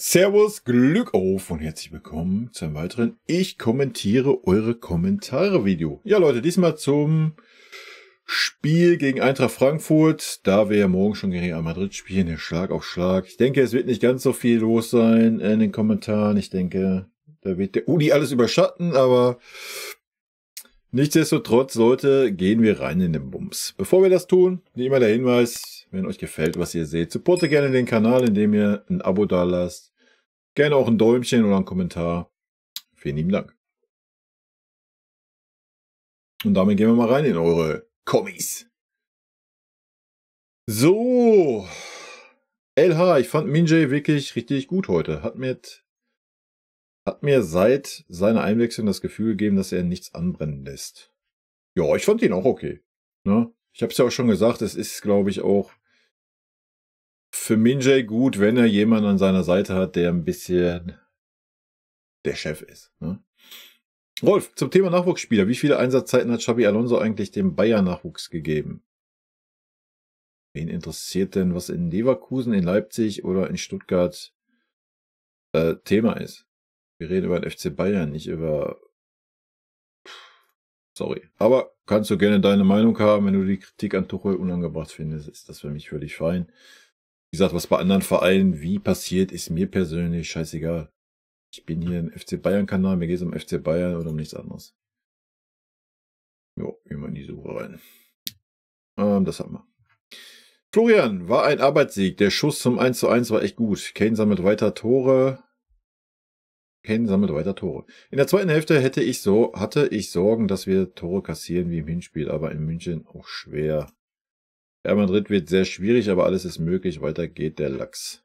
Servus, Glück auf und herzlich willkommen zu einem weiteren Ich kommentiere eure Kommentare Video. Ja Leute, diesmal zum Spiel gegen Eintracht Frankfurt, da wir ja morgen schon gegen Real Madrid spielen, der Schlag auf Schlag. Ich denke, es wird nicht ganz so viel los sein in den Kommentaren. Ich denke, da wird der Uli alles überschatten, aber nichtsdestotrotz, Leute, gehen wir rein in den Bums. Bevor wir das tun, wie immer der Hinweis, wenn euch gefällt, was ihr seht, supporte gerne den Kanal, indem ihr ein Abo da lasst. Gerne auch ein Däumchen oder einen Kommentar. Vielen lieben Dank. Und damit gehen wir mal rein in eure Kommis. So. LH, ich fand Min-Jae wirklich richtig gut heute. Hat mir seit seiner Einwechslung das Gefühl gegeben, dass er nichts anbrennen lässt. Ja, ich fand ihn auch okay. Ne? Ich habe es ja auch schon gesagt, es ist, glaube ich, auch für Min-Jae gut, wenn er jemanden an seiner Seite hat, der ein bisschen der Chef ist. Ne? Rolf, zum Thema Nachwuchsspieler. Wie viele Einsatzzeiten hat Xabi Alonso eigentlich dem Bayern-Nachwuchs gegeben? Wen interessiert denn, was in Leverkusen, in Leipzig oder in Stuttgart Thema ist? Wir reden über den FC Bayern, nicht über... Sorry. Aber kannst du gerne deine Meinung haben, wenn du die Kritik an Tuchel unangebracht findest, ist das für mich völlig fein. Wie gesagt, was bei anderen Vereinen wie passiert, ist mir persönlich scheißegal. Ich bin hier im FC Bayern-Kanal, mir geht es um FC Bayern oder um nichts anderes. Jo, gehen wir in die Suche rein. Das haben wir. Florian, war ein Arbeitssieg. Der Schuss zum 1:1 war echt gut. Kane sammelt weiter Tore. In der zweiten Hälfte hatte ich Sorgen, dass wir Tore kassieren wie im Hinspiel, aber in München auch schwer. Real Madrid wird sehr schwierig, aber alles ist möglich. Weiter geht der Lachs.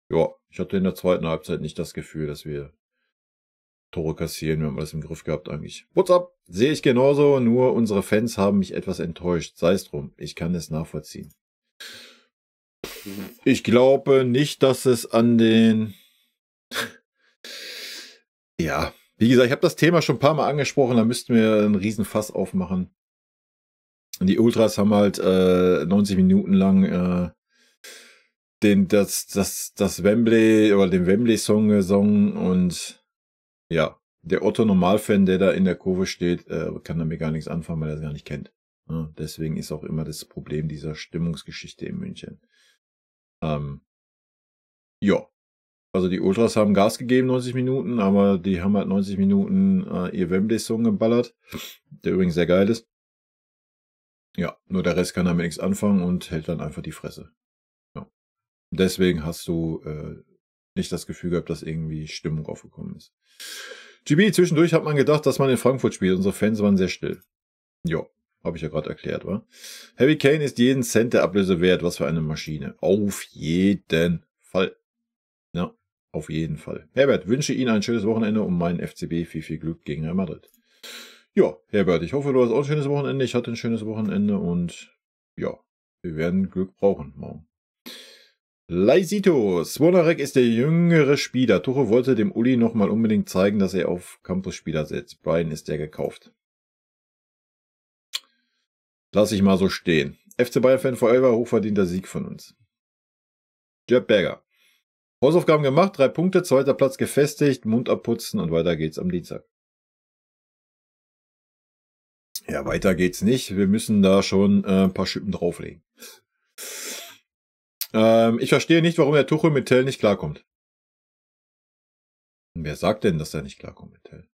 Ja, ich hatte in der zweiten Halbzeit nicht das Gefühl, dass wir Tore kassieren. Wir haben alles im Griff gehabt eigentlich. What's up? Sehe ich genauso, nur unsere Fans haben mich etwas enttäuscht. Sei es drum, ich kann es nachvollziehen. Ich glaube nicht, dass es an den... Ja, wie gesagt, ich habe das Thema schon ein paar Mal angesprochen, da müssten wir einen riesen Fass aufmachen. Und die Ultras haben halt 90 Minuten lang das Wembley oder den Wembley-Song gesungen und ja, der Otto-Normalfan, der da in der Kurve steht, kann damit gar nichts anfangen, weil er es gar nicht kennt. Ja, deswegen ist auch immer das Problem dieser Stimmungsgeschichte in München. Ja, also die Ultras haben Gas gegeben 90 Minuten, aber die haben halt 90 Minuten ihr Wembley-Song geballert, der übrigens sehr geil ist. Ja, nur der Rest kann damit nichts anfangen und hält dann einfach die Fresse. Ja. Deswegen hast du nicht das Gefühl gehabt, dass irgendwie Stimmung aufgekommen ist. GB, zwischendurch hat man gedacht, dass man in Frankfurt spielt. Unsere Fans waren sehr still. Ja, habe ich ja gerade erklärt, wa? Harry Kane ist jeden Cent der Ablöse wert. Was für eine Maschine. Auf jeden Fall. Ja, auf jeden Fall. Herbert, wünsche Ihnen ein schönes Wochenende und meinen FCB viel Glück gegen Real Madrid. Ja, Herbert, ich hoffe, du hast auch ein schönes Wochenende. Ich hatte ein schönes Wochenende und ja, wir werden Glück brauchen morgen. Leisito, Svonarek ist der jüngere Spieler. Tuchel wollte dem Uli nochmal unbedingt zeigen, dass er auf Campus-Spieler setzt. Brian ist der gekauft. Lass ich mal so stehen. FC Bayern-Fan forever, hochverdienter Sieg von uns. Jeb Berger. Hausaufgaben gemacht, 3 Punkte, 2. Platz gefestigt, Mund abputzen und weiter geht's am Dienstag. Ja, weiter geht's nicht. Wir müssen da schon ein paar Schippen drauflegen. Ich verstehe nicht, warum der Tuchel mit Tell nicht klarkommt. Und wer sagt denn, dass er nicht klarkommt mit Tell?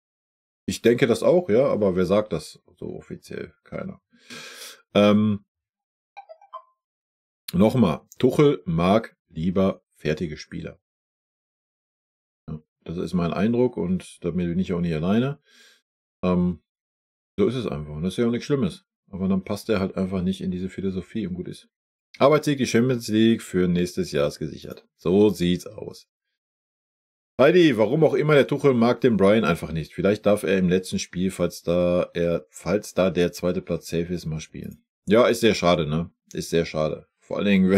Ich denke das auch, ja, aber wer sagt das so offiziell? Keiner. Nochmal, Tuchel mag lieber fertige Spieler. Ja, das ist mein Eindruck und damit bin ich auch nicht alleine. So ist es einfach. Und das ist ja auch nichts Schlimmes. Aber dann passt er halt einfach nicht in diese Philosophie und gut ist. Arbeitssieg, die Champions League für nächstes Jahr ist gesichert. So sieht's aus. Heidi, warum auch immer, der Tuchel mag den Brian einfach nicht. Vielleicht darf er im letzten Spiel, falls da der 2. Platz safe ist, mal spielen. Ja, ist sehr schade, ne? Ist sehr schade. Vor allen Dingen,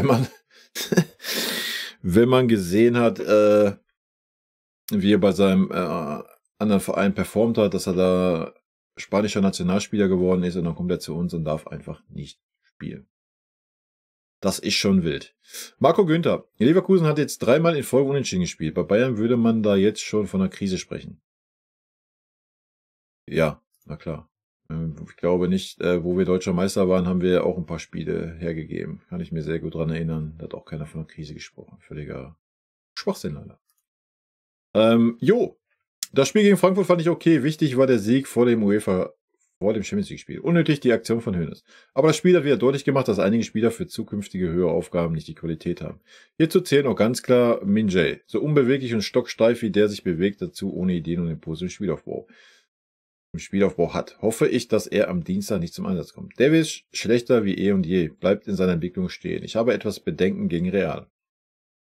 wenn man gesehen hat, wie er bei seinem anderen Verein performt hat, dass er da spanischer Nationalspieler geworden ist und dann kommt er zu uns und darf einfach nicht spielen. Das ist schon wild. Marco Günther. Leverkusen hat jetzt 3-mal in Folge unentschieden gespielt. Bei Bayern würde man da jetzt schon von einer Krise sprechen. Ja, na klar. Ich glaube nicht, wo wir Deutscher Meister waren, haben wir auch ein paar Spiele hergegeben. Kann ich mir sehr gut dran erinnern. Da hat auch keiner von einer Krise gesprochen. Völliger Schwachsinn leider. Das Spiel gegen Frankfurt fand ich okay. Wichtig war der Sieg vor dem Champions League Spiel. Unnötig die Aktion von Hoeneß. Aber das Spiel hat wieder deutlich gemacht, dass einige Spieler für zukünftige höhere Aufgaben nicht die Qualität haben. Hierzu zählen auch ganz klar Min Jae. So unbeweglich und stocksteif wie der sich bewegt, dazu ohne Ideen und Impulse im Spielaufbau hat. Hoffe ich, dass er am Dienstag nicht zum Einsatz kommt. Davis, schlechter wie eh und je, bleibt in seiner Entwicklung stehen. Ich habe etwas Bedenken gegen Real.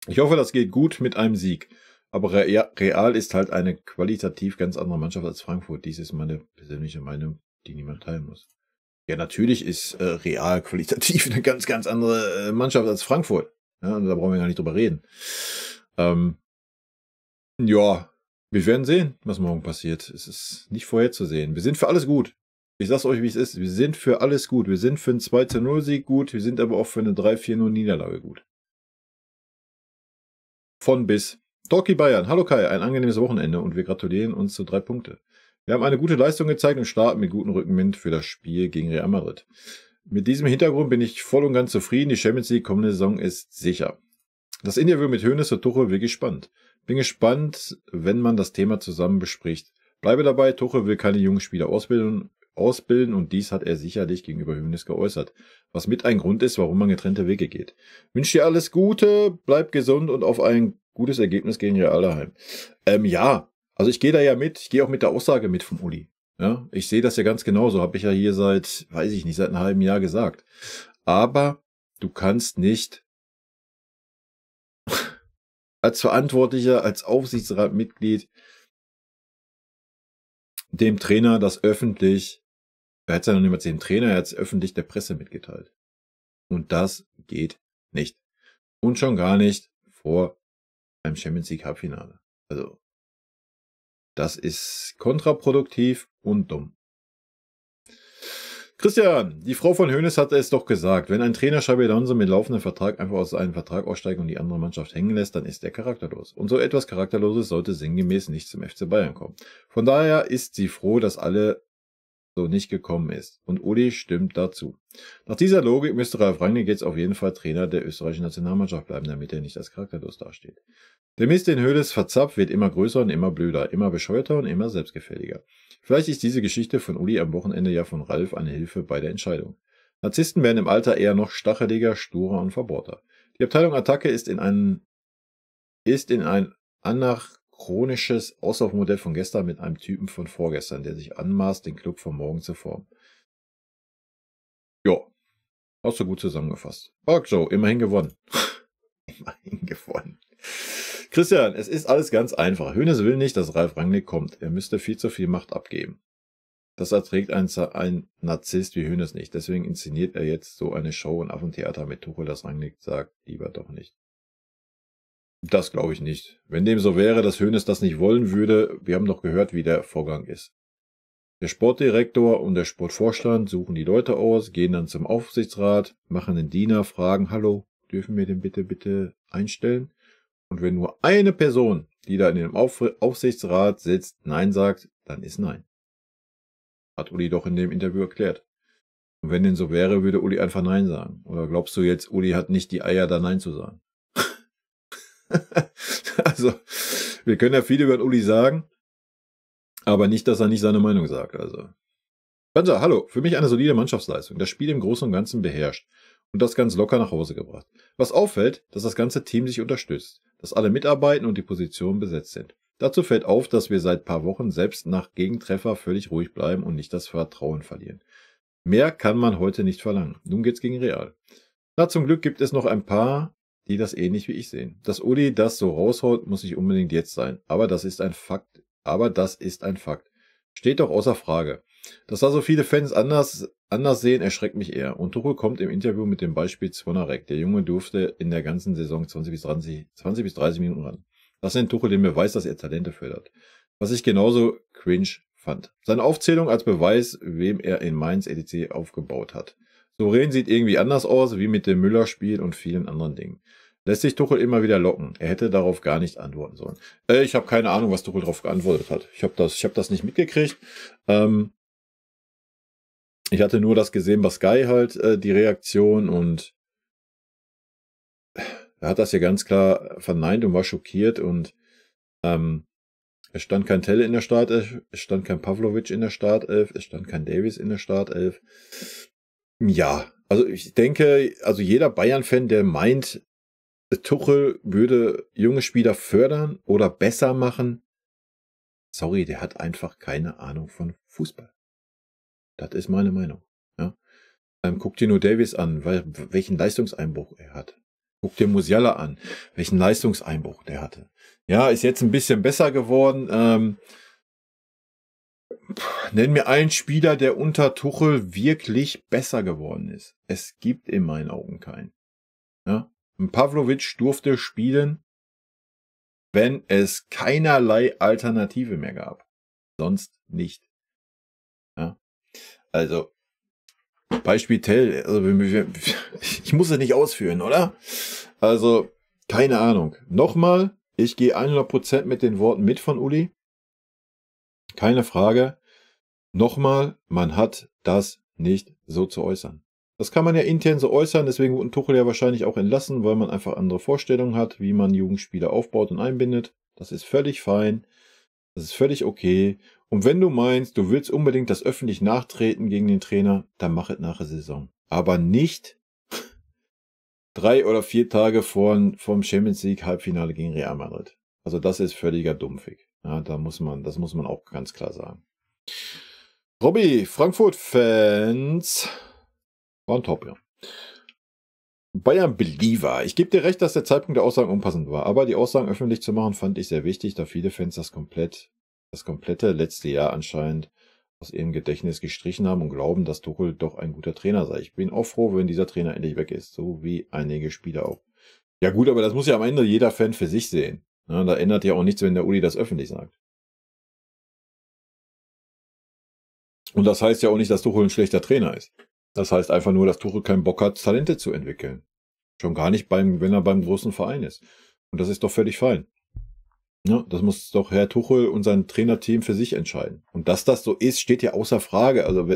Ich hoffe, das geht gut mit einem Sieg. Aber Real ist halt eine qualitativ ganz andere Mannschaft als Frankfurt. Dies ist meine persönliche Meinung, die niemand teilen muss. Ja, natürlich ist Real qualitativ eine ganz, ganz andere Mannschaft als Frankfurt. Ja, da brauchen wir gar nicht drüber reden. Wir werden sehen, was morgen passiert. Es ist nicht vorherzusehen. Wir sind für alles gut. Ich sag's euch, wie es ist. Wir sind für alles gut. Wir sind für einen 2-0-Sieg gut. Wir sind aber auch für eine 3-4-0-Niederlage gut. Von bis. Talkie Bayern. Hallo Kai, ein angenehmes Wochenende und wir gratulieren uns zu 3 Punkte. Wir haben eine gute Leistung gezeigt und starten mit gutem Rückenwind für das Spiel gegen Real Madrid. Mit diesem Hintergrund bin ich voll und ganz zufrieden. Die Champions League kommende Saison ist sicher. Das Interview mit Hoeneß und Tuchel wirklich spannend. Bin gespannt, wenn man das Thema zusammen bespricht. Bleibe dabei, Tuchel will keine jungen Spieler ausbilden und dies hat er sicherlich gegenüber Hoeneß geäußert, was mit ein Grund ist, warum man getrennte Wege geht. Wünsche dir alles Gute, bleib gesund und auf ein gutes Ergebnis gegen Real daheim. Also ich gehe da ja mit, ich gehe auch mit der Aussage mit vom Uli. Ja, ich sehe das ja ganz genauso, habe ich ja hier seit einem halben Jahr gesagt. Aber du kannst nicht als Verantwortlicher, als Aufsichtsratmitglied dem Trainer das öffentlich, er hat es ja noch niemals dem Trainer, er hat es öffentlich der Presse mitgeteilt. Und das geht nicht. Und schon gar nicht vor einem Champions League Halbfinale. Also, das ist kontraproduktiv und dumm. Christian, die Frau von Hoeneß hatte es doch gesagt, wenn ein Trainer Xabi Alonso mit laufendem Vertrag einfach aus einem Vertrag aussteigt und die andere Mannschaft hängen lässt, dann ist er charakterlos. Und so etwas Charakterloses sollte sinngemäß nicht zum FC Bayern kommen. Von daher ist sie froh, dass alle so nicht gekommen ist. Und Uli stimmt dazu. Nach dieser Logik müsste Ralf Rangnick jetzt auf jeden Fall Trainer der österreichischen Nationalmannschaft bleiben, damit er nicht als charakterlos dasteht. Der Mist, den Hoeneß verzapft, wird immer größer und immer blöder, immer bescheuerter und immer selbstgefälliger. Vielleicht ist diese Geschichte von Uli am Wochenende ja von Ralf eine Hilfe bei der Entscheidung. Narzissten werden im Alter eher noch stacheliger, sturer und verbohrter. Die Abteilung Attacke ist in ein anachronisches Auslaufmodell von gestern mit einem Typen von vorgestern, der sich anmaßt, den Club von morgen zu formen. Ja, hast du gut zusammengefasst. Park Joe, immerhin gewonnen. Immerhin gewonnen. Christian, es ist alles ganz einfach. Hoeneß will nicht, dass Ralf Rangnick kommt. Er müsste viel zu viel Macht abgeben. Das erträgt ein Narzisst wie Hoeneß nicht. Deswegen inszeniert er jetzt so eine Show und Affentheater mit Tuchel, dass Rangnick sagt, lieber doch nicht. Das glaube ich nicht. Wenn dem so wäre, dass Hoeneß das nicht wollen würde, wir haben doch gehört, wie der Vorgang ist. Der Sportdirektor und der Sportvorstand suchen die Leute aus, gehen dann zum Aufsichtsrat, machen den Diener, fragen, hallo, dürfen wir den bitte einstellen? Und wenn nur eine Person, die da in dem Aufsichtsrat sitzt, Nein sagt, dann ist Nein. Hat Uli doch in dem Interview erklärt. Und wenn denn so wäre, würde Uli einfach Nein sagen. Oder glaubst du jetzt, Uli hat nicht die Eier, da Nein zu sagen? Also, wir können ja viel über den Uli sagen, aber nicht, dass er nicht seine Meinung sagt. Also, Banza, hallo, für mich eine solide Mannschaftsleistung. Das Spiel im Großen und Ganzen beherrscht und das ganz locker nach Hause gebracht. Was auffällt, dass das ganze Team sich unterstützt, dass alle mitarbeiten und die Positionen besetzt sind. Dazu fällt auf, dass wir seit paar Wochen selbst nach Gegentreffer völlig ruhig bleiben und nicht das Vertrauen verlieren. Mehr kann man heute nicht verlangen. Nun geht's gegen Real. Na, zum Glück gibt es noch ein paar, die das ähnlich wie ich sehen. Dass Uli das so raushaut, muss nicht unbedingt jetzt sein. Aber das ist ein Fakt. Steht doch außer Frage. Dass da so viele Fans anders sehen, erschreckt mich eher. Und Tuchel kommt im Interview mit dem Beispiel Zvonarek. Der Junge durfte in der ganzen Saison 20 bis 30 Minuten ran. Das nennt Tuchel den Beweis, dass er Talente fördert. Was ich genauso cringe fand. Seine Aufzählung als Beweis, wem er in Mainz etc. aufgebaut hat. Souverän sieht irgendwie anders aus, wie mit dem Müller-Spiel und vielen anderen Dingen. Lässt sich Tuchel immer wieder locken. Er hätte darauf gar nicht antworten sollen. Ich habe keine Ahnung, was Tuchel darauf geantwortet hat. Ich hab das nicht mitgekriegt. Ich hatte nur das gesehen bei Sky halt, die Reaktion, und er hat das ja ganz klar verneint und war schockiert, und es stand kein Telle in der Startelf, es stand kein Pavlovic in der Startelf, es stand kein Davies in der Startelf. Ja, also ich denke, also jeder Bayern-Fan, der meint, Tuchel würde junge Spieler fördern oder besser machen, sorry, der hat einfach keine Ahnung von Fußball. Das ist meine Meinung. Ja? Guck dir nur Davies an, welchen Leistungseinbruch er hat. Guck dir Musiala an, welchen Leistungseinbruch der hatte. Ja, ist jetzt ein bisschen besser geworden. Nenn mir einen Spieler, der unter Tuchel wirklich besser geworden ist. Es gibt in meinen Augen keinen. Ja? Pavlovic durfte spielen, wenn es keinerlei Alternative mehr gab. Sonst nicht. Ja? Also, Beispiel Tell, also ich muss es nicht ausführen, oder? Also, keine Ahnung. Nochmal, ich gehe 100% mit den Worten mit von Uli. Keine Frage. Nochmal, man hat das nicht so zu äußern. Das kann man ja intern so äußern, deswegen wurde Tuchel ja wahrscheinlich auch entlassen, weil man einfach andere Vorstellungen hat, wie man Jugendspieler aufbaut und einbindet. Das ist völlig fein. Das ist völlig okay. Und wenn du meinst, du willst unbedingt das öffentlich nachtreten gegen den Trainer, dann mach es nach der Saison. Aber nicht 3 oder 4 Tage vom Champions League Halbfinale gegen Real Madrid. Also das ist völliger Dummfick. Ja, das muss man auch ganz klar sagen. Robby, Frankfurt-Fans waren top, ja. Bayern-Believer. Ich gebe dir recht, dass der Zeitpunkt der Aussagen unpassend war, aber die Aussagen öffentlich zu machen, fand ich sehr wichtig, da viele Fans das komplette letzte Jahr anscheinend aus ihrem Gedächtnis gestrichen haben und glauben, dass Tuchel doch ein guter Trainer sei. Ich bin auch froh, wenn dieser Trainer endlich weg ist, so wie einige Spieler auch. Ja gut, aber das muss ja am Ende jeder Fan für sich sehen. Ja, da ändert ja auch nichts, wenn der Uli das öffentlich sagt. Und das heißt ja auch nicht, dass Tuchel ein schlechter Trainer ist. Das heißt einfach nur, dass Tuchel keinen Bock hat, Talente zu entwickeln. Schon gar nicht, wenn er beim großen Verein ist. Und das ist doch völlig fein. Ja, das muss doch Herr Tuchel und sein Trainerteam für sich entscheiden. Und dass das so ist, steht ja außer Frage. Also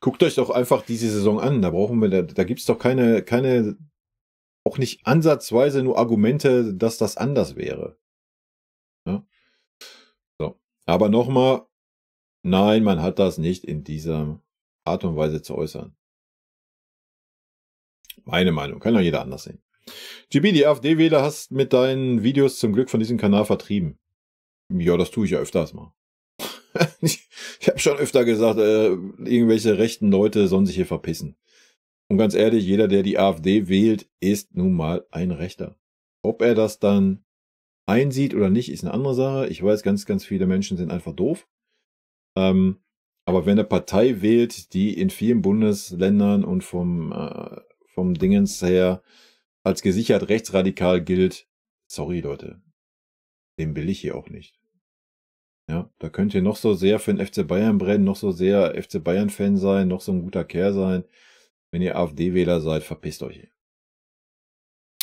guckt euch doch einfach diese Saison an. Da gibt's doch keine, auch nicht ansatzweise nur Argumente, dass das anders wäre. Ja? So. Aber nochmal, nein, man hat das nicht in dieser Art und Weise zu äußern. Meine Meinung, kann doch jeder anders sehen. GB, die AfD-Wähler hast mit deinen Videos zum Glück von diesem Kanal vertrieben. Ja, das tue ich ja öfters mal. Ich habe schon öfter gesagt, irgendwelche rechten Leute sollen sich hier verpissen. Und ganz ehrlich, jeder, der die AfD wählt, ist nun mal ein Rechter. Ob er das dann einsieht oder nicht, ist eine andere Sache. Ich weiß, ganz, ganz viele Menschen sind einfach doof. Aber wenn eine Partei wählt, die in vielen Bundesländern und vom Dingens her als gesichert rechtsradikal gilt, sorry Leute, den will ich hier auch nicht. Ja, da könnt ihr noch so sehr für den FC Bayern brennen, noch so sehr FC Bayern-Fan sein, noch so ein guter Kerl sein. Wenn ihr AfD-Wähler seid, verpisst euch hier.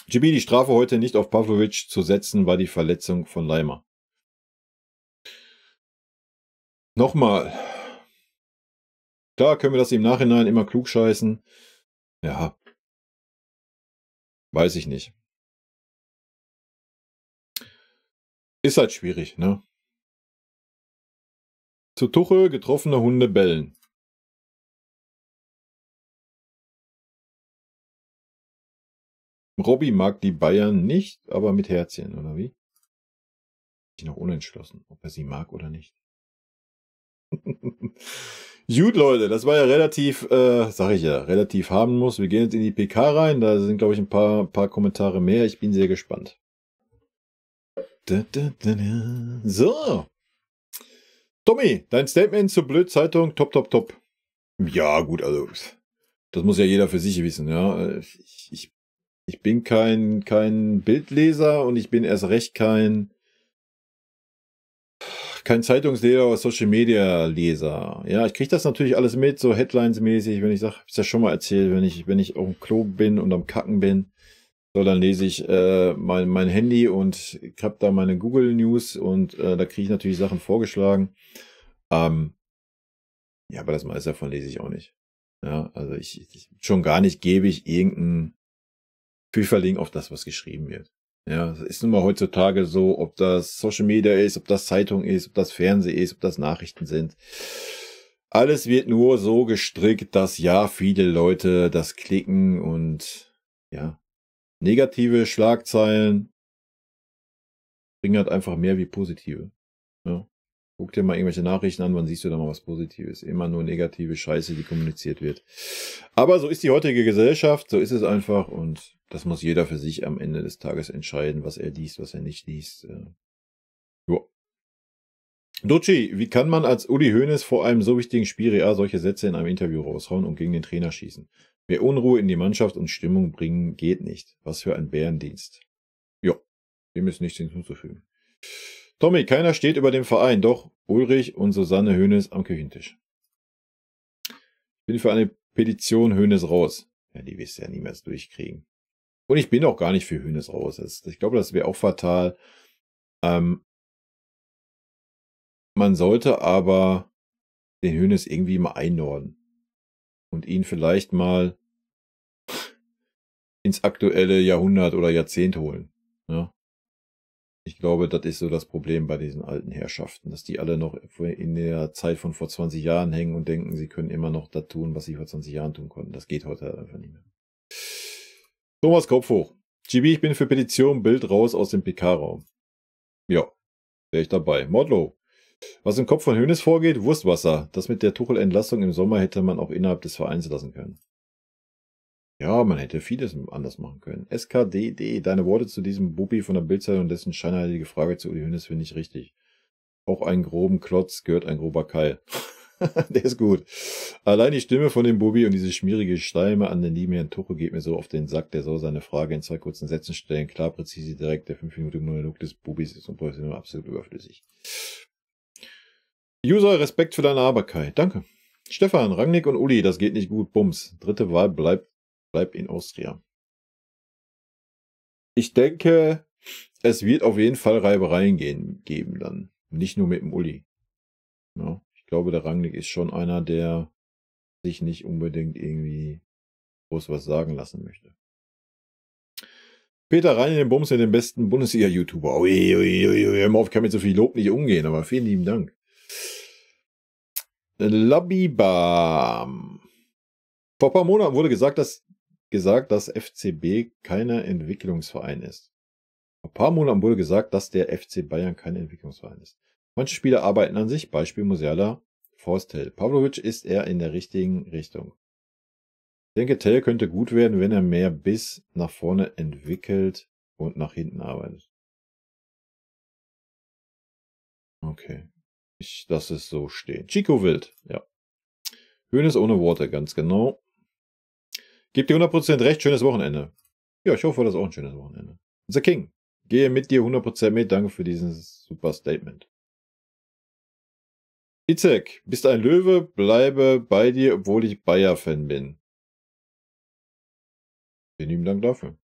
GB, die Strafe heute nicht auf Pavlovic zu setzen, war die Verletzung von Leimer. Nochmal. Klar können wir das im Nachhinein immer klug scheißen. Ja. Weiß ich nicht. Ist halt schwierig, ne? Zu Tuchel, getroffene Hunde bellen. Robby mag die Bayern nicht, aber mit Herzchen, oder wie? Ich bin noch unentschlossen, ob er sie mag oder nicht. Gut, Leute, das war ja relativ, relativ harmlos. Wir gehen jetzt in die PK rein. Da sind, glaube ich, ein paar Kommentare mehr. Ich bin sehr gespannt. So. Tommy, dein Statement zur Blöd-Zeitung, top. Ja, gut, also, das muss ja jeder für sich wissen, ja. Ich bin kein Bildleser und ich bin erst recht kein Kein Zeitungsleser oder Social-Media-Leser. Ja, ich kriege das natürlich alles mit, so Headlines-mäßig, wenn ich sage, hab's ja schon mal erzählt, wenn ich auf dem Klo bin und am Kacken bin, so, dann lese ich mein Handy und ich habe da meine Google News und da kriege ich natürlich Sachen vorgeschlagen. Ja, aber das meiste davon lese ich auch nicht. Ja, also ich schon gar nicht gebe ich irgendeinen Pfifferling auf das, was geschrieben wird. Ja, es ist nun mal heutzutage so, ob das Social Media ist, ob das Zeitung ist, ob das Fernsehen ist, ob das Nachrichten sind. Alles wird nur so gestrickt, dass ja viele Leute das klicken und ja, negative Schlagzeilen bringen halt einfach mehr wie positive. Ja. Guck dir mal irgendwelche Nachrichten an, wann siehst du da mal was Positives? Immer nur negative Scheiße, die kommuniziert wird. Aber so ist die heutige Gesellschaft, so ist es einfach und das muss jeder für sich am Ende des Tages entscheiden, was er liest, was er nicht liest. Ja. Ducci, wie kann man als Uli Hoeneß vor einem so wichtigen Spiel Real solche Sätze in einem Interview raushauen und gegen den Trainer schießen? Mehr Unruhe in die Mannschaft und Stimmung bringen geht nicht. Was für ein Bärendienst. Ja, dem ist nichts hinzuzufügen. Tommy, keiner steht über dem Verein, doch Ulrich und Susanne Hoeneß am Küchentisch. Ich bin für eine Petition Hoeneß raus. Ja, die wirst du ja niemals durchkriegen. Und ich bin auch gar nicht für Hoeneß raus. Ich glaube, das wäre auch fatal. Man sollte aber den Hoeneß irgendwie mal einnorden. Und ihn vielleicht mal ins aktuelle Jahrhundert oder Jahrzehnt holen. Ja. Ich glaube, das ist so das Problem bei diesen alten Herrschaften, dass die alle noch in der Zeit von vor 20 Jahren hängen und denken, sie können immer noch das tun, was sie vor 20 Jahren tun konnten. Das geht heute halt einfach nicht mehr. Thomas Kopf hoch. GB, ich bin für Petition, Bild raus aus dem PK-Raum. Ja, wäre ich dabei. Modlo. Was im Kopf von Hoeneß vorgeht, Wurstwasser. Das mit der Tuchel-Entlassung im Sommer hätte man auch innerhalb des Vereins lassen können. Ja, man hätte vieles anders machen können. SKDD, deine Worte zu diesem Bubi von der Bildzeitung und dessen scheinheilige Frage zu Uli Hoeneß finde ich richtig. Auch einen groben Klotz gehört ein grober Keil. Der ist gut. Allein die Stimme von dem Bubi und diese schmierige Steime an den lieben Herrn Tuchel geht mir so auf den Sack. Der soll seine Frage in 2 kurzen Sätzen stellen. Klar, präzise, direkt. Der 5-minütige Monolog des Bubis ist unprofessionell absolut überflüssig. User, Respekt für deine Arbeit. Danke. Stefan, Rangnick und Uli, das geht nicht gut. Bums. Dritte Wahl bleibt in Austria. Ich denke, es wird auf jeden Fall Reibereien geben dann. Nicht nur mit dem Uli. Ja, ich glaube, der Rangnick ist schon einer, der sich nicht unbedingt irgendwie groß was sagen lassen möchte. Peter rein in den Bums, in den besten Bundesliga-YouTuber. Hör mal auf, ich kann mit so viel Lob nicht umgehen, aber vielen lieben Dank. Labibam. Vor ein paar Monaten wurde gesagt, dass FCB kein Entwicklungsverein ist. Vor ein paar Monaten wurde gesagt, dass der FC Bayern kein Entwicklungsverein ist. Manche Spieler arbeiten an sich, Beispiel Musiala, Forstel. Pavlovic ist eher in der richtigen Richtung. Ich denke, Tell könnte gut werden, wenn er mehr Biss nach vorne entwickelt und nach hinten arbeitet. Okay. Ich lasse es so stehen. Chico Wild, ja. Hoeneß ohne Worte, ganz genau. Gib dir 100% recht, schönes Wochenende. Ja, ich hoffe, das ist auch ein schönes Wochenende. The King, gehe mit dir 100% mit. Danke für dieses super Statement. Izek, bist ein Löwe, bleibe bei dir, obwohl ich Bayer-Fan bin. Vielen lieben Dank dafür.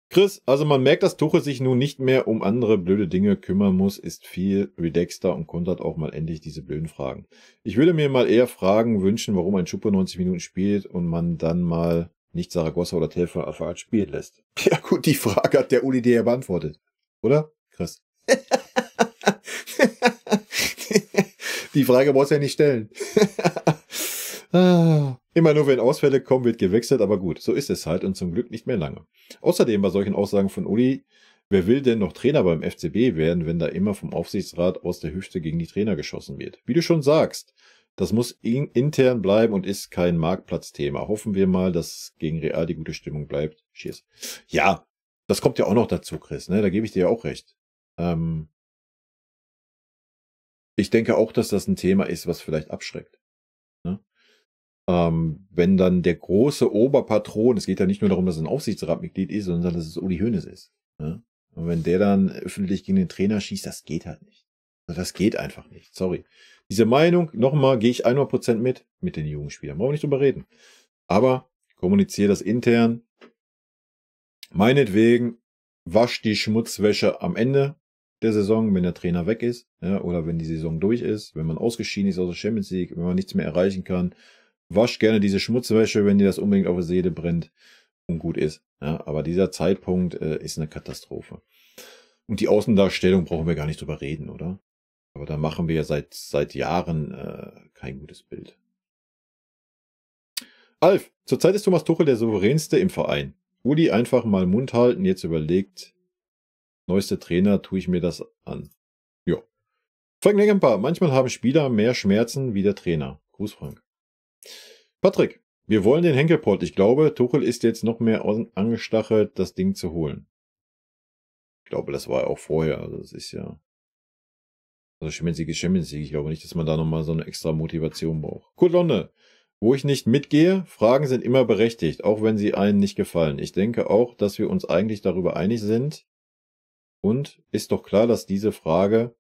Chris, also man merkt, dass Tuchel sich nun nicht mehr um andere blöde Dinge kümmern muss, ist viel relaxter und kontert auch mal endlich diese blöden Fragen. Ich würde mir mal eher Fragen wünschen, warum ein Schupper 90 Minuten spielt und man dann mal nicht Saragossa oder Tell von Alpha spielen lässt. Ja gut, die Frage hat der Uli dir ja beantwortet. Oder, Chris? Die Frage brauchst du ja nicht stellen. Immer nur, wenn Ausfälle kommen, wird gewechselt, aber gut, so ist es halt und zum Glück nicht mehr lange. Außerdem bei solchen Aussagen von Uli, wer will denn noch Trainer beim FCB werden, wenn da immer vom Aufsichtsrat aus der Hüfte gegen die Trainer geschossen wird? Wie du schon sagst, das muss intern bleiben und ist kein Marktplatzthema. Hoffen wir mal, dass gegen Real die gute Stimmung bleibt. Cheers. Ja, das kommt ja auch noch dazu, Chris, ne? Da gebe ich dir ja auch recht. Ich denke auch, dass das ein Thema ist, was vielleicht abschreckt. Ne? Wenn dann der große Oberpatron, es geht ja nicht nur darum, dass es ein Aufsichtsratmitglied ist, sondern dass es Uli Hoeneß ist. Ne? Und wenn der dann öffentlich gegen den Trainer schießt, das geht halt nicht. Also das geht einfach nicht. Sorry. Diese Meinung, nochmal, gehe ich 100% mit den Jugendspielern. Brauchen wir nicht drüber reden. Aber kommuniziere das intern. Meinetwegen wasch die Schmutzwäsche am Ende der Saison, wenn der Trainer weg ist, ja, oder wenn die Saison durch ist, wenn man ausgeschieden ist aus der Champions League, wenn man nichts mehr erreichen kann. Wasch gerne diese Schmutzwäsche, wenn dir das unbedingt auf der Seele brennt und gut ist. Ja, aber dieser Zeitpunkt ist eine Katastrophe. Und die Außendarstellung brauchen wir gar nicht drüber reden, oder? Aber da machen wir ja seit Jahren kein gutes Bild. Alf, zurzeit ist Thomas Tuchel der souveränste im Verein. Uli einfach mal Mund halten, jetzt überlegt, neueste Trainer, tue ich mir das an. Ja. Frank Neckenpaar, manchmal haben Spieler mehr Schmerzen wie der Trainer. Gruß Frank. Patrick, wir wollen den Henkelpott. Ich glaube, Tuchel ist jetzt noch mehr angestachelt, das Ding zu holen. Ich glaube, das war auch vorher. Also das ist ja... Also Champions League ist Champions League. Ich glaube nicht, dass man da nochmal so eine extra Motivation braucht. Kurt Lonne, wo ich nicht mitgehe, Fragen sind immer berechtigt, auch wenn sie einen nicht gefallen. Ich denke auch, dass wir uns eigentlich darüber einig sind. Und ist doch klar, dass diese Frage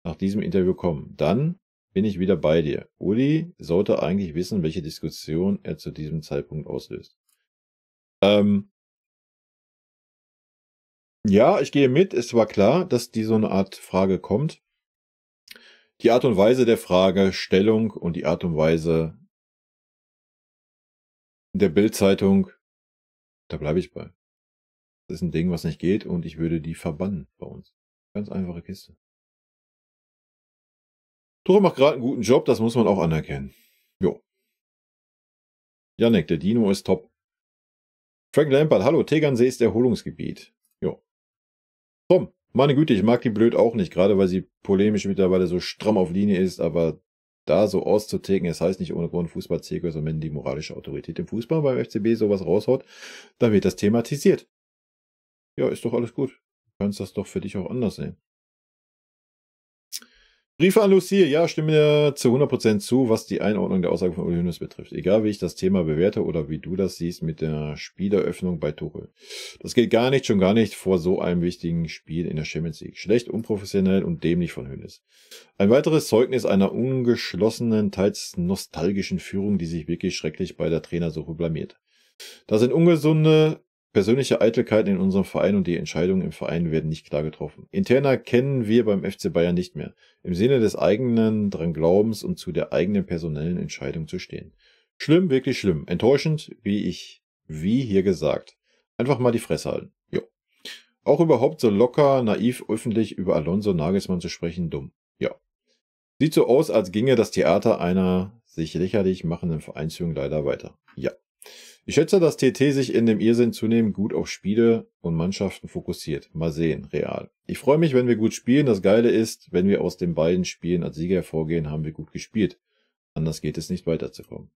nach diesem Interview kommt. Dann bin ich wieder bei dir. Uli sollte eigentlich wissen, welche Diskussion er zu diesem Zeitpunkt auslöst. Ja, ich gehe mit. Es war klar, dass die so eine Art Frage kommt. Die Art und Weise der Fragestellung und die Art und Weise der Bild-Zeitung, da bleibe ich bei. Das ist ein Ding, was nicht geht und ich würde die verbannen bei uns. Ganz einfache Kiste. Tuchel macht gerade einen guten Job, das muss man auch anerkennen. Jo. Janek, der Dino ist top. Frank Lampard, hallo, Tegernsee ist Erholungsgebiet. Jo. Tom, meine Güte, ich mag die blöd auch nicht, gerade weil sie polemisch mittlerweile so stramm auf Linie ist, aber da so auszuticken, es heißt nicht ohne Grund Fußballzirkus, und wenn die moralische Autorität im Fußball beim FCB sowas raushaut, dann wird das thematisiert. Ja, ist doch alles gut. Du kannst das doch für dich auch anders sehen. Briefe an Lucie, ja, stimme mir zu 100% zu, was die Einordnung der Aussage von Uli Hoeneß betrifft. Egal, wie ich das Thema bewerte oder wie du das siehst mit der Spieleröffnung bei Tuchel. Das geht gar nicht, schon gar nicht vor so einem wichtigen Spiel in der Champions League. Schlecht, unprofessionell und dämlich von Hoeneß. Ein weiteres Zeugnis einer ungeschlossenen, teils nostalgischen Führung, die sich wirklich schrecklich bei der Trainersuche blamiert. Das sind ungesunde persönliche Eitelkeiten in unserem Verein und die Entscheidungen im Verein werden nicht klar getroffen. Interner kennen wir beim FC Bayern nicht mehr. Im Sinne des eigenen dran Glaubens und zu der eigenen personellen Entscheidung zu stehen. Schlimm, wirklich schlimm. Enttäuschend, wie hier gesagt. Einfach mal die Fresse halten. Jo. Auch überhaupt so locker, naiv, öffentlich über Alonso Nagelsmann zu sprechen, dumm. Ja. Sieht so aus, als ginge das Theater einer sich lächerlich machenden Vereinsführung leider weiter. Ja. Ich schätze, dass TT sich in dem Irrsinn zunehmend gut auf Spiele und Mannschaften fokussiert. Mal sehen, real. Ich freue mich, wenn wir gut spielen. Das Geile ist, wenn wir aus den beiden Spielen als Sieger hervorgehen, haben wir gut gespielt. Anders geht es nicht weiterzukommen.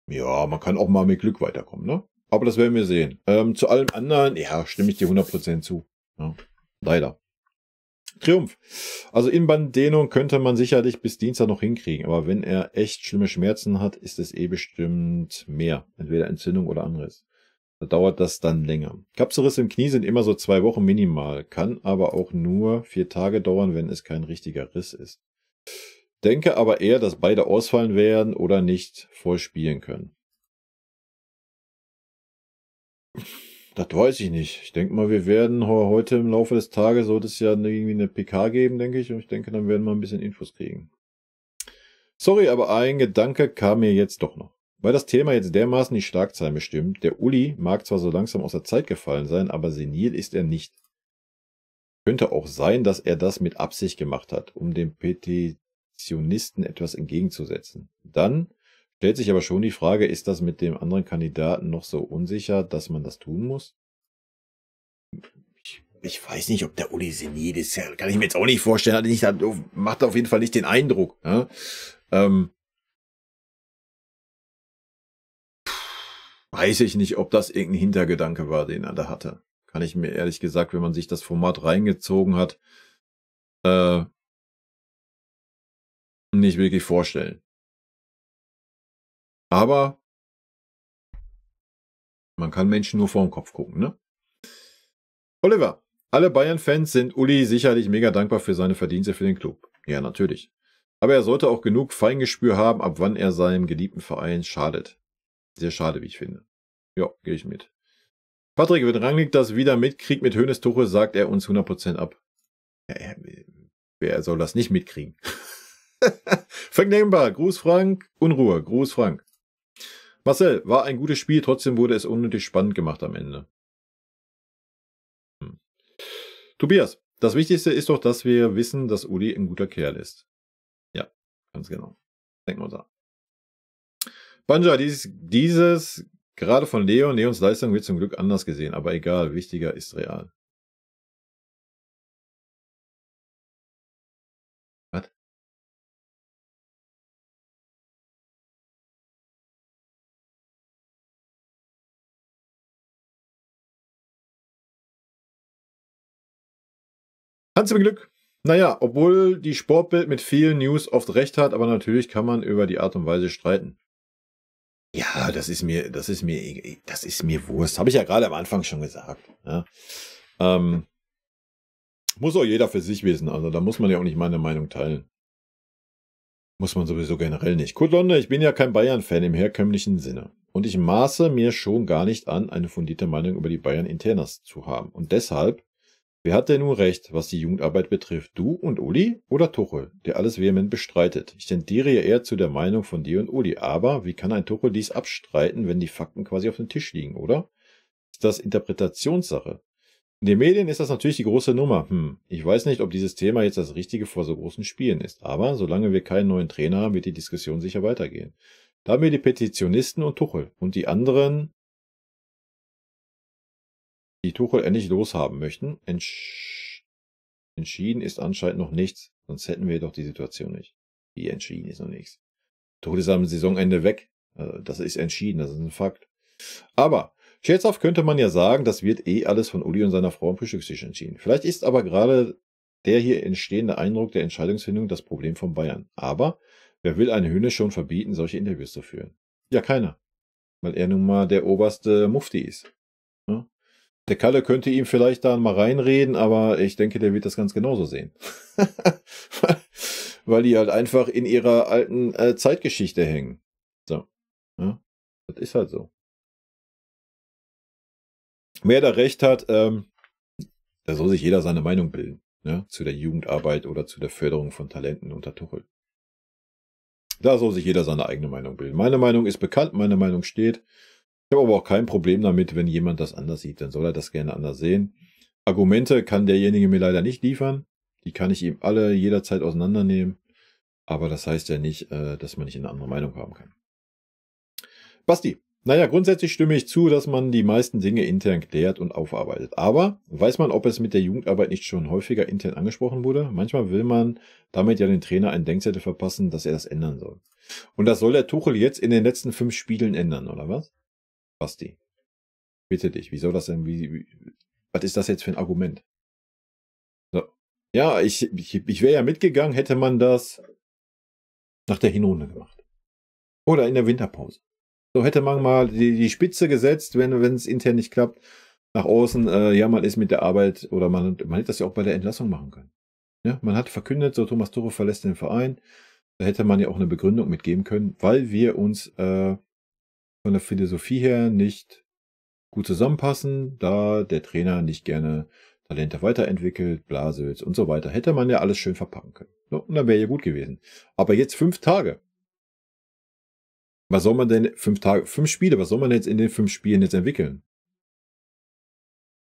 Ja, man kann auch mal mit Glück weiterkommen, ne? Aber das werden wir sehen. Zu allem anderen, ja, stimme ich dir 100% zu. Ja, leider. Triumph. Also Innenbanddehnung könnte man sicherlich bis Dienstag noch hinkriegen, aber wenn er echt schlimme Schmerzen hat, ist es bestimmt mehr. Entweder Entzündung oder anderes. Da dauert das dann länger. Kapselrisse im Knie sind immer so 2 Wochen minimal, kann aber auch nur 4 Tage dauern, wenn es kein richtiger Riss ist. Denke aber eher, dass beide ausfallen werden oder nicht voll spielen können. Das weiß ich nicht. Ich denke mal, wir werden heute im Laufe des Tages, sollte es ja irgendwie eine PK geben, denke ich. Und ich denke, dann werden wir ein bisschen Infos kriegen. Sorry, aber ein Gedanke kam mir jetzt doch noch. Weil das Thema jetzt dermaßen die Schlagzeilen bestimmt. Der Uli mag zwar so langsam aus der Zeit gefallen sein, aber senil ist er nicht. Könnte auch sein, dass er das mit Absicht gemacht hat, um dem Petitionisten etwas entgegenzusetzen. Dann stellt sich aber schon die Frage, ist das mit dem anderen Kandidaten noch so unsicher, dass man das tun muss? Ich weiß nicht, ob der Uli senil ist. Ja, kann ich mir jetzt auch nicht vorstellen. Macht auf jeden Fall nicht den Eindruck. Ja? Weiß ich nicht, ob das irgendein Hintergedanke war, den er da hatte. Kann ich mir ehrlich gesagt, wenn man sich das Format reingezogen hat, nicht wirklich vorstellen. Aber man kann Menschen nur vor den Kopf gucken, ne? Oliver, alle Bayern-Fans sind Uli sicherlich mega dankbar für seine Verdienste für den Club. Ja, natürlich. Aber er sollte auch genug Feingespür haben, ab wann er seinem geliebten Verein schadet. Sehr schade, wie ich finde. Ja, gehe ich mit. Patrick, wenn Rangnick das wieder mitkriegt mit Hoeneß Tuchel, sagt er uns 100% ab. Ja, wer soll das nicht mitkriegen? Vernehmbar. Gruß Frank. Unruhe. Gruß Frank. Marcel, war ein gutes Spiel, trotzdem wurde es unnötig spannend gemacht am Ende. Tobias, das Wichtigste ist doch, dass wir wissen, dass Uli ein guter Kerl ist. Ja, ganz genau. Denken wir uns an. Banja, dieses gerade von Leons Leistung wird zum Glück anders gesehen, aber egal, wichtiger ist real. Was? Hans im Glück. Naja, obwohl die Sportbild mit vielen News oft recht hat, aber natürlich kann man über die Art und Weise streiten. Ja, das ist mir Wurst. Habe ich ja gerade am Anfang schon gesagt. Ja. Muss auch jeder für sich wissen. Also da muss man ja auch nicht meine Meinung teilen. Muss man sowieso generell nicht. Kurt Londe, ich bin ja kein Bayern-Fan im herkömmlichen Sinne. Und ich maße mir schon gar nicht an, eine fundierte Meinung über die Bayern-Internas zu haben. Und deshalb, wer hat denn nun recht, was die Jugendarbeit betrifft? Du und Uli oder Tuchel, der alles vehement bestreitet? Ich tendiere ja eher zu der Meinung von dir und Uli. Aber wie kann ein Tuchel dies abstreiten, wenn die Fakten quasi auf dem Tisch liegen, oder? Ist das Interpretationssache? In den Medien ist das natürlich die große Nummer. Ich weiß nicht, ob dieses Thema jetzt das Richtige vor so großen Spielen ist. Aber solange wir keinen neuen Trainer haben, wird die Diskussion sicher weitergehen. Da haben wir die Petitionisten und Tuchel und die anderen, die Tuchel endlich loshaben möchten. Entschieden ist anscheinend noch nichts, sonst hätten wir doch die Situation nicht. Wie entschieden ist noch nichts. Tuchel ist am Saisonende weg. Das ist entschieden, das ist ein Fakt. Aber scherzhaft könnte man ja sagen, das wird alles von Uli und seiner Frau am Frühstückstisch entschieden. Vielleicht ist aber gerade der hier entstehende Eindruck der Entscheidungsfindung das Problem von Bayern. Aber wer will eine Höhne schon verbieten, solche Interviews zu führen? Ja, keiner. Weil er nun mal der oberste Mufti ist. Ja? Der Kalle könnte ihm vielleicht da mal reinreden, aber ich denke, der wird das ganz genauso sehen. Weil die halt einfach in ihrer alten Zeitgeschichte hängen. So. Ja? Das ist halt so. Wer da recht hat, da soll sich jeder seine Meinung bilden. Ja, zu der Jugendarbeit oder zu der Förderung von Talenten unter Tuchel. Da soll sich jeder seine eigene Meinung bilden. Meine Meinung ist bekannt, meine Meinung steht. Ich habe aber auch kein Problem damit, wenn jemand das anders sieht. Dann soll er das gerne anders sehen. Argumente kann derjenige mir leider nicht liefern. Die kann ich ihm alle jederzeit auseinandernehmen. Aber das heißt ja nicht, dass man nicht eine andere Meinung haben kann. Basti. Naja, grundsätzlich stimme ich zu, dass man die meisten Dinge intern klärt und aufarbeitet. Aber weiß man, ob es mit der Jugendarbeit nicht schon häufiger intern angesprochen wurde? Manchmal will man damit ja den Trainer einen Denkzettel verpassen, dass er das ändern soll. Und das soll der Tuchel jetzt in den letzten 5 Spielen ändern, oder was? Basti, bitte dich, wie soll das denn, was ist das jetzt für ein Argument? So. Ja, ich wäre ja mitgegangen, hätte man das nach der Hinrunde gemacht. Oder in der Winterpause. So hätte man mal die Spitze gesetzt, wenn es intern nicht klappt, nach außen, ja, man ist mit der Arbeit, oder man hätte das ja auch bei der Entlassung machen können. Ja, man hat verkündet, so Thomas Tuchel verlässt den Verein. Da hätte man ja auch eine Begründung mitgeben können, weil wir uns von der Philosophie her nicht gut zusammenpassen, da der Trainer nicht gerne Talente weiterentwickelt, Blasels und so weiter. Hätte man ja alles schön verpacken können. So, und dann wäre ja gut gewesen. Aber jetzt 5 Tage. Was soll man denn 5 Spiele, was soll man jetzt in den 5 Spielen jetzt entwickeln?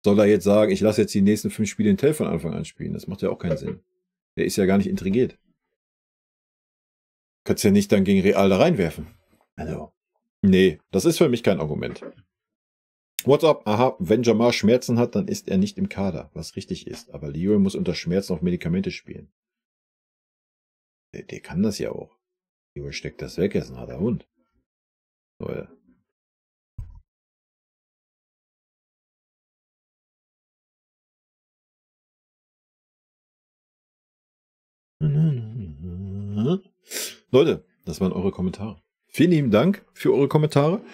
Soll er jetzt sagen, ich lasse jetzt die nächsten 5 Spiele in Tell von Anfang an spielen? Das macht ja auch keinen Sinn. Der ist ja gar nicht intrigiert. Kannst ja nicht dann gegen Real da reinwerfen. Also, nee, das ist für mich kein Argument. WhatsApp, aha, wenn Jamar Schmerzen hat, dann ist er nicht im Kader, was richtig ist. Aber Leo muss unter Schmerzen auf Medikamente spielen. Der kann das ja auch. Leo steckt das weg, er ist ein harter Hund. Leute. Leute, das waren eure Kommentare. Vielen lieben Dank für eure Kommentare.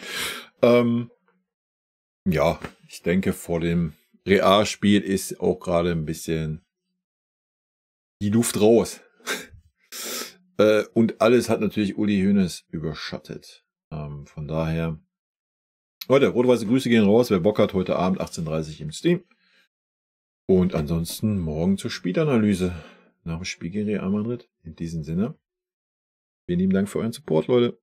Ja, ich denke, vor dem Real spielt, ist auch gerade ein bisschen die Luft raus. Und alles hat natürlich Uli Hoeneß überschattet. Von daher, Leute, rot-weiße Grüße gehen raus. Wer Bock hat, heute Abend 18:30 im Stream. Und ansonsten morgen zur Spielanalyse. Nach dem Spiel gegen Real Madrid. In diesem Sinne. Vielen lieben Dank für euren Support, Leute.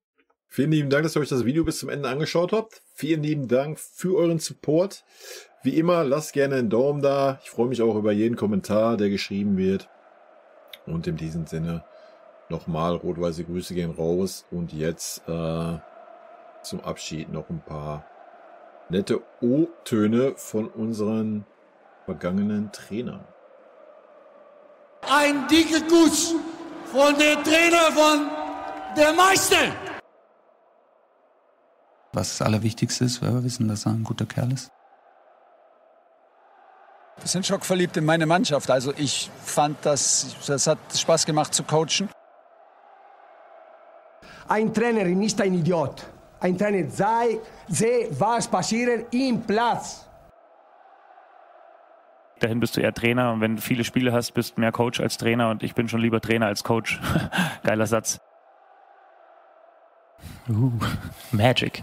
Vielen lieben Dank, dass ihr euch das Video bis zum Ende angeschaut habt. Vielen lieben Dank für euren Support. Wie immer, lasst gerne einen Daumen da. Ich freue mich auch über jeden Kommentar, der geschrieben wird. Und in diesem Sinne nochmal rot-weiße Grüße gehen raus. Und jetzt zum Abschied noch ein paar nette O-Töne von unseren vergangenen Trainern. Ein dicker Kuss von der Trainer von der Meister. Was das Allerwichtigste ist, weil wir wissen, dass er ein guter Kerl ist. Wir sind schockverliebt in meine Mannschaft. Also ich fand, das hat Spaß gemacht zu coachen. Ein Trainer ist ein Idiot. Ein Trainer sehe, was passiert im Platz. Dahin bist du eher Trainer und wenn du viele Spiele hast, bist du mehr Coach als Trainer und ich bin schon lieber Trainer als Coach. Geiler Satz. Magic.